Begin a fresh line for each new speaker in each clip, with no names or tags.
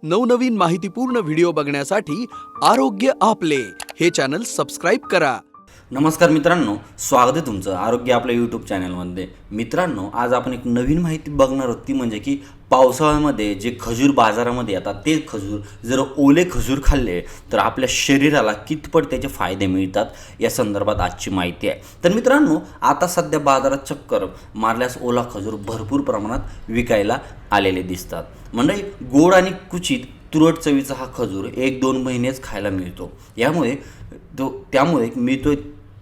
नवनवीन माहितीपूर्ण व्हिडिओ बघण्यासाठी आरोग्य आपले हे चॅनल सबस्क्राइब करा।
नमस्कार मित्रांनो, स्वागत आहे तुमचं आरोग्य आपल्या यूट्यूब चॅनलमध्ये। मित्रांनो, आज आपण एक नवीन माहिती बघणार आहोत ती म्हणजे की पावसाळ्यामध्ये जे खजूर बाजारामध्ये येतात ते खजूर जर ओले खजूर खाल्ले तर आपल्या शरीराला कितपत त्याचे फायदे मिळतात या संदर्भात आजची माहिती आहे। तर मित्रांनो, आता सध्या बाजारात चक्कर मारल्यास ओला खजूर भरपूर प्रमाणात विकायला आलेले दिसतात। म्हणजे गोड आणि कुचित तुरट चवीचा हा खजूर 1-2 महिनेच खायला मिळतो। त्यामुळे मिळतोय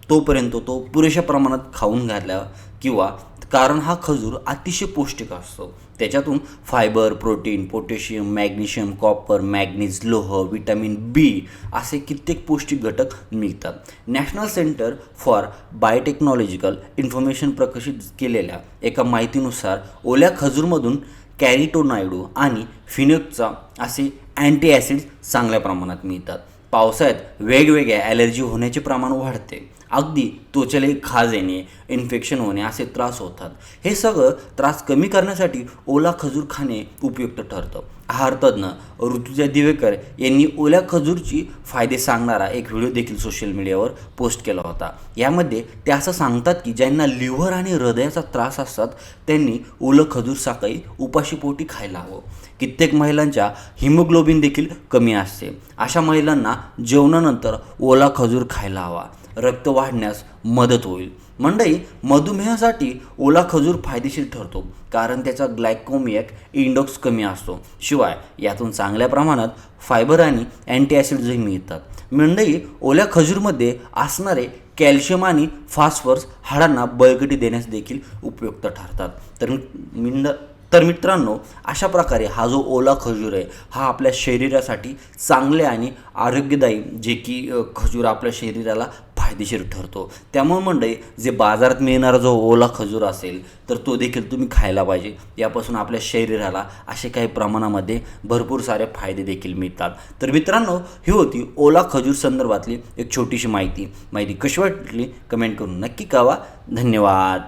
तोपर्यंत तो पुरेशा प्रमाणात खाऊन घातला किंवा कारण हा खजूर अतिशय पौष्टिक असतो। त्याच्यातून fibre, protein, potassium, magnesium, copper, manganese, लोह, विटॅमिन बी असे कित्येक पौष्टिक घटक मिळतात। National centre for biotechnological information प्रकाशित केलेल्या एका माहितीनुसार ओल्या खजूरमधून कॅरोटिनॉइड आणि फिनोक्सा असे अँटी ॲसिड्स चांगल्या प्रमाणात मिळतात। पावसाळ्यात वेगवेगळ्या ॲलर्जी होण्याचे प्रमाण वाढते, अगदी त्वचेला खाज येणे, इन्फेक्शन होणे असे त्रास होतात। हे सगळं त्रास कमी करण्यासाठी ओला खजूर खाणे उपयुक्त ठरतं। आहारतज्ञ ऋतुजा दिवेकर यांनी ओल्या खजूरची फायदे सांगणारा एक व्हिडिओ देखील सोशल मीडियावर पोस्ट केला होता। यामध्ये ते असं सांगतात की ज्यांना लिव्हर आणि हृदयाचा त्रास असतात त्यांनी ओलं खजूर सकाळी उपाशीपोटी खायला हवं। कित्येक महिलांच्या हिमोग्लोबिन देखील कमी असते, अशा महिलांना जेवणानंतर ओला खजूर खायला हवा, रक्त वाढण्यास मदत होईल। मंडळी, मधुमेहासाठी ओला खजूर फायदेशीर ठरतो कारण त्याचा ग्लायकोमिक इंडेक्स कमी असतो। शिवाय यातून चांगल्या प्रमाणात फायबर आणि अँटी ॲसिड्सही मिळतात। मंडळी, ओल्या खजूरमध्ये असणारे कॅल्शियम आणि फॉस्फरस हाडांना बळकटी देण्यास देखील उपयुक्त ठरतात। तर मित्रांनो, अशा प्रकारे हा जो ओला खजूर आहे हा आपल्या शरीरासाठी चांगले आणि आरोग्यदायी जे की खजूर आपल्या शरीराला फायदेशीर ठरतो। त्यामुळे मंडळी, जे बाजारात मिळणारा जो ओला खजूर असेल तर तो देखील तुम्ही खायला पाहिजे। यापासून आपल्या शरीराला असे काही प्रमाणामध्ये भरपूर सारे फायदे देखील मिळतात। तर मित्रांनो, ही होती ओला खजूर संदर्भातली एक छोटीशी माहिती कशी वाटली कमेंट करून नक्की कळवा। धन्यवाद।